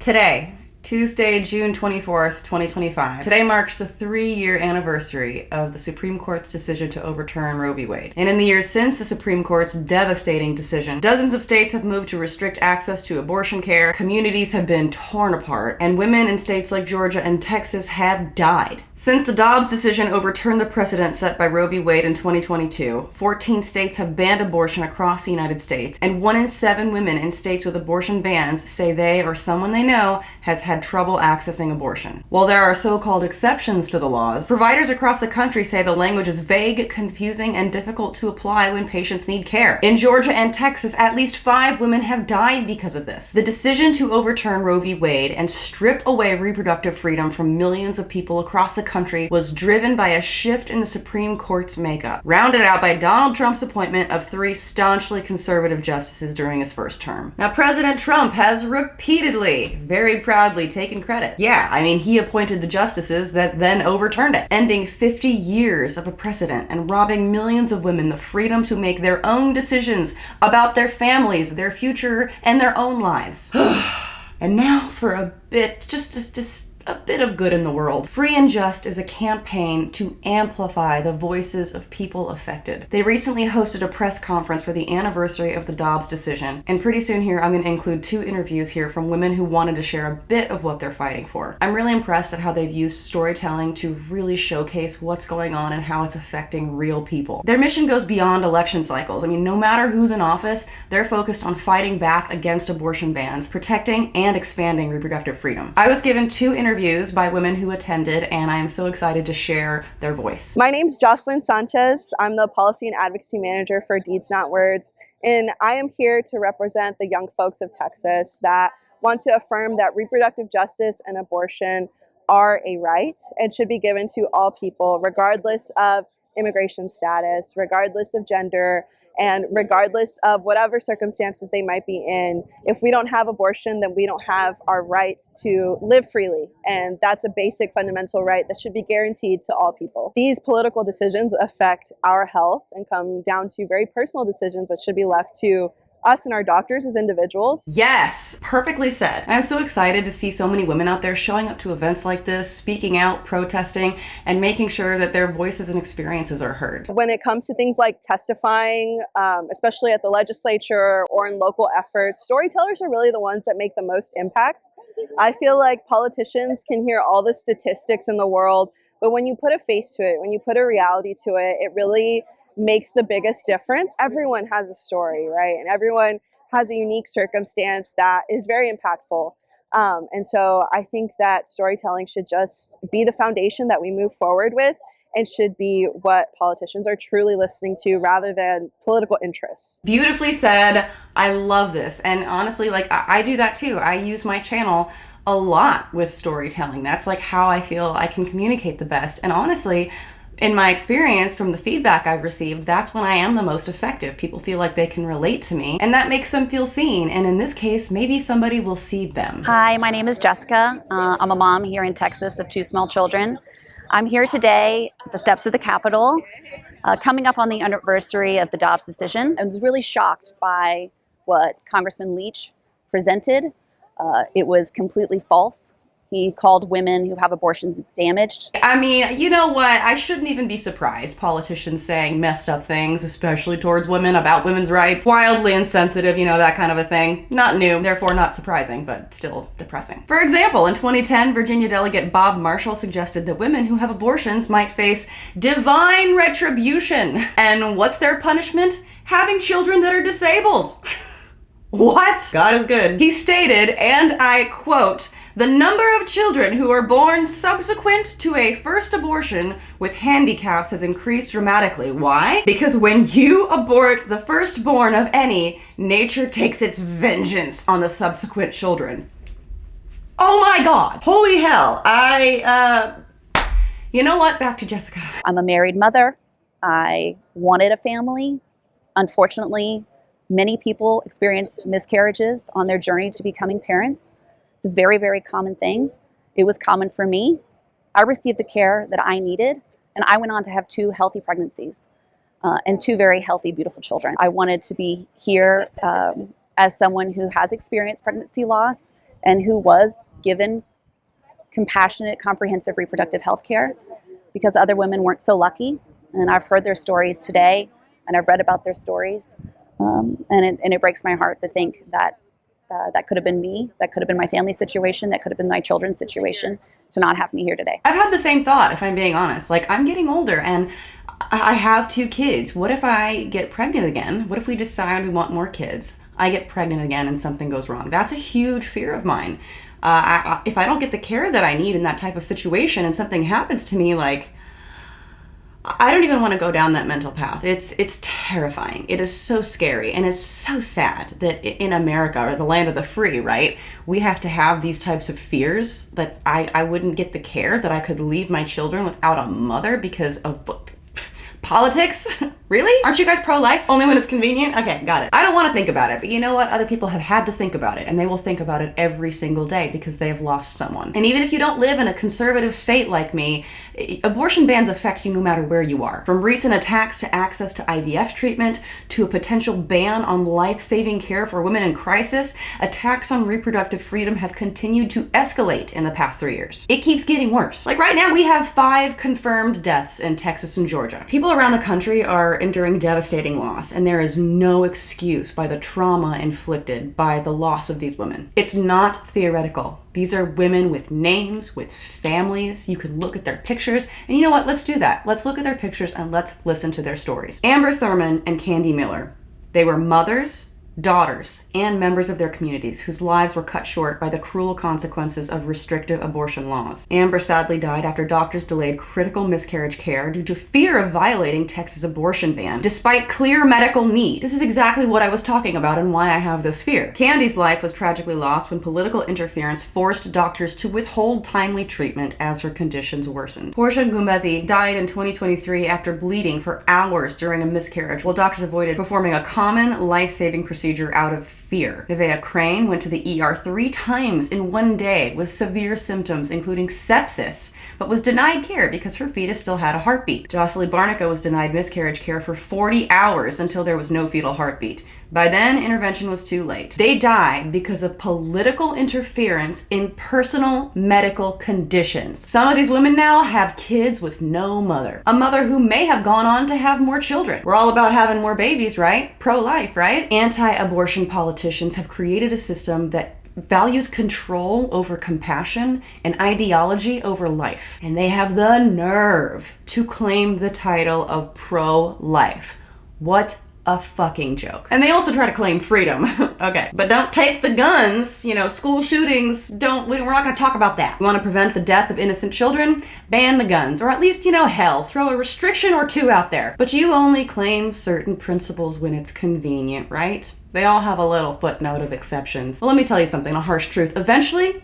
Today, Tuesday, June 24th, 2025. Today marks the 3-year anniversary of the Supreme Court's decision to overturn Roe v. Wade. And in the years since the Supreme Court's devastating decision, dozens of states have moved to restrict access to abortion care, communities have been torn apart, and women in states like Georgia and Texas have died. Since the Dobbs decision overturned the precedent set by Roe v. Wade in 2022, 14 states have banned abortion across the United States, and 1 in 7 women in states with abortion bans say they or someone they know has had trouble accessing abortion. While there are so-called exceptions to the laws, providers across the country say the language is vague, confusing, and difficult to apply when patients need care. In Georgia and Texas, at least 5 women have died because of this. The decision to overturn Roe v. Wade and strip away reproductive freedom from millions of people across the country was driven by a shift in the Supreme Court's makeup, rounded out by Donald Trump's appointment of 3 staunchly conservative justices during his first term. Now, President Trump has repeatedly, very proudly taken credit. Yeah, I mean, he appointed the justices that then overturned it, ending 50 years of a precedent and robbing millions of women the freedom to make their own decisions about their families, their future, and their own lives. And now for a bit, just a bit of good in the world. Free and Just is a campaign to amplify the voices of people affected. They recently hosted a press conference for the anniversary of the Dobbs decision, and pretty soon here I'm going to include 2 interviews here from women who wanted to share a bit of what they're fighting for. I'm really impressed at how they've used storytelling to really showcase what's going on and how it's affecting real people. Their mission goes beyond election cycles. I mean, no matter who's in office, they're focused on fighting back against abortion bans, protecting and expanding reproductive freedom. I was given 2 interviews by women who attended, and I am so excited to share their voice. My name's Jocelyn Sanchez. I'm the Policy and Advocacy Manager for Deeds Not Words, and I am here to represent the young folks of Texas that want to affirm that reproductive justice and abortion are a right and should be given to all people, regardless of immigration status, regardless of gender, and regardless of whatever circumstances they might be in. If we don't have abortion, then we don't have our right to live freely. And that's a basic fundamental right that should be guaranteed to all people. These political decisions affect our health and come down to very personal decisions that should be left to us and our doctors as individuals. Yes, perfectly said. I'm so excited to see so many women out there showing up to events like this, speaking out, protesting, and making sure that their voices and experiences are heard. When it comes to things like testifying, especially at the legislature or in local efforts, storytellers are really the ones that make the most impact. I feel like politicians can hear all the statistics in the world, but when you put a face to it, when you put a reality to it, it really makes the biggest difference. Everyone has a story, right? And everyone has a unique circumstance that is very impactful. And so I think that storytelling should just be the foundation that we move forward with and should be what politicians are truly listening to rather than political interests. Beautifully said. I love this. And honestly, like I do that too. I use my channel a lot with storytelling. That's like how I feel I can communicate the best. And honestly, in my experience, from the feedback I've received, that's when I am the most effective. People feel like they can relate to me, and that makes them feel seen. And in this case, maybe somebody will see them. Hi, my name is Jessica. I'm a mom here in Texas of 2 small children. I'm here today at the steps of the Capitol, coming up on the anniversary of the Dobbs decision. I was really shocked by what Congressman Leach presented. It was completely false. He called women who have abortions damaged. I mean, you know what? I shouldn't even be surprised. Politicians saying messed up things, especially towards women, about women's rights. Wildly insensitive, you know, that kind of a thing. Not new, therefore not surprising, but still depressing. For example, in 2010, Virginia Delegate Bob Marshall suggested that women who have abortions might face divine retribution. And what's their punishment? Having children that are disabled. What? God is good. He stated, and I quote, "The number of children who are born subsequent to a first abortion with handicaps has increased dramatically. Why? Because when you abort the firstborn of any, nature takes its vengeance on the subsequent children." Oh my God. Holy hell. You know what? Back to Jessica. I'm a married mother. I wanted a family. Unfortunately, many people experience miscarriages on their journey to becoming parents. It's a very, very common thing. It was common for me. I received the care that I needed, and I went on to have 2 healthy pregnancies and 2 very healthy, beautiful children. I wanted to be here as someone who has experienced pregnancy loss and who was given compassionate, comprehensive reproductive health care because other women weren't so lucky. And I've heard their stories today, and I've read about their stories. And it breaks my heart to think that that could have been me, that could have been my family situation, that could have been my children's situation, to not have me here today. I've had the same thought, if I'm being honest. Like, I'm getting older and I have 2 kids. What if I get pregnant again? What if we decide we want more kids? I get pregnant again and something goes wrong. That's a huge fear of mine. If I don't get the care that I need in that type of situation and something happens to me, like, I don't even want to go down that mental path. It's terrifying. It is so scary, and it's so sad that in America, or the land of the free, right, we have to have these types of fears that I wouldn't get the care, that I could leave my children without a mother because of politics? Really? Aren't you guys pro-life? Only when it's convenient? Okay, got it. I don't want to think about it, but you know what? Other people have had to think about it, and they will think about it every single day because they have lost someone. And even if you don't live in a conservative state like me, abortion bans affect you no matter where you are. From recent attacks to access to IVF treatment, to a potential ban on life-saving care for women in crisis, attacks on reproductive freedom have continued to escalate in the past 3 years. It keeps getting worse. Like right now, we have 5 confirmed deaths in Texas and Georgia. People around the country are enduring devastating loss, and there is no excuse by the trauma inflicted by the loss of these women. It's not theoretical. These are women with names, with families. You can look at their pictures, and you know what? Let's do that. Let's look at their pictures and let's listen to their stories. Amber Thurman and Candy Miller. They were mothers, daughters, and members of their communities whose lives were cut short by the cruel consequences of restrictive abortion laws. Amber sadly died after doctors delayed critical miscarriage care due to fear of violating Texas' abortion ban, despite clear medical need. This is exactly what I was talking about and why I have this fear. Candy's life was tragically lost when political interference forced doctors to withhold timely treatment as her conditions worsened. Portia Ngumbezi died in 2023 after bleeding for hours during a miscarriage, while doctors avoided performing a common life-saving procedure out of fear. Nevaeh Crane went to the ER 3 times in one day with severe symptoms, including sepsis, but was denied care because her fetus still had a heartbeat. Jocelyn Barnica was denied miscarriage care for 40 hours until there was no fetal heartbeat. By then, intervention was too late. They died because of political interference in personal medical conditions. Some of these women now have kids with no mother. A mother who may have gone on to have more children. We're all about having more babies, right? Pro-life, right? Anti-abortion politicians have created a system that values control over compassion and ideology over life. And they have the nerve to claim the title of pro-life. What a fucking joke. And they also try to claim freedom. Okay, but don't take the guns, you know, school shootings, we're not gonna talk about that. You wanna prevent the death of innocent children? Ban the guns, or at least, you know, hell, throw a restriction or 2 out there. But you only claim certain principles when it's convenient, right? They all have a little footnote of exceptions. Well, let me tell you something, a harsh truth. Eventually,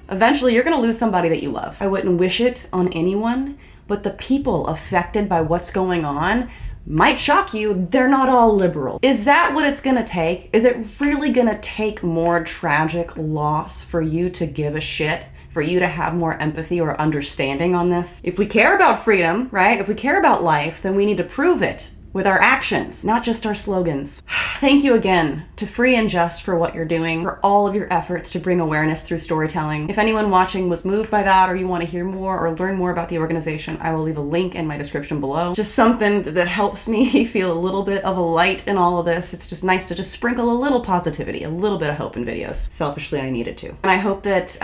you're gonna lose somebody that you love. I wouldn't wish it on anyone, but the people affected by what's going on might shock you, they're not all liberal. Is that what it's gonna take? Is it really gonna take more tragic loss for you to give a shit? For you to have more empathy or understanding on this? If we care about freedom, right? If we care about life, then we need to prove it with our actions, not just our slogans. Thank you again to Free and Just for what you're doing, for all of your efforts to bring awareness through storytelling. If anyone watching was moved by that, or you want to hear more or learn more about the organization, I will leave a link in my description below. Just something that helps me feel a little bit of a light in all of this. It's just nice to just sprinkle a little positivity, a little bit of hope in videos. Selfishly, I needed to. And I hope that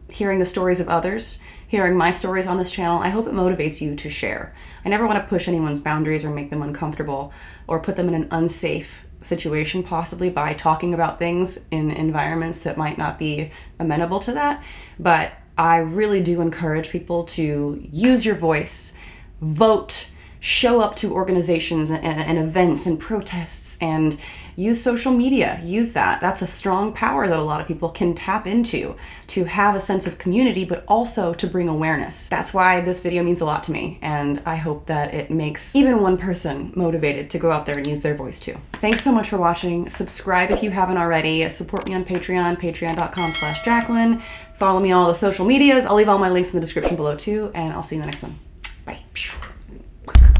hearing the stories of others, hearing my stories on this channel, I hope it motivates you to share. I never want to push anyone's boundaries or make them uncomfortable or put them in an unsafe situation, possibly by talking about things in environments that might not be amenable to that. But I really do encourage people to use your voice, vote, show up to organizations and events and protests, and use social media. Use that. That's a strong power that a lot of people can tap into to have a sense of community, but also to bring awareness. That's why this video means a lot to me, and I hope that it makes even one person motivated to go out there and use their voice too. Thanks so much for watching. Subscribe if you haven't already. Support me on Patreon, patreon.com/Jacqueline. Follow me on all the social medias. I'll leave all my links in the description below too, and I'll see you in the next one. Bye.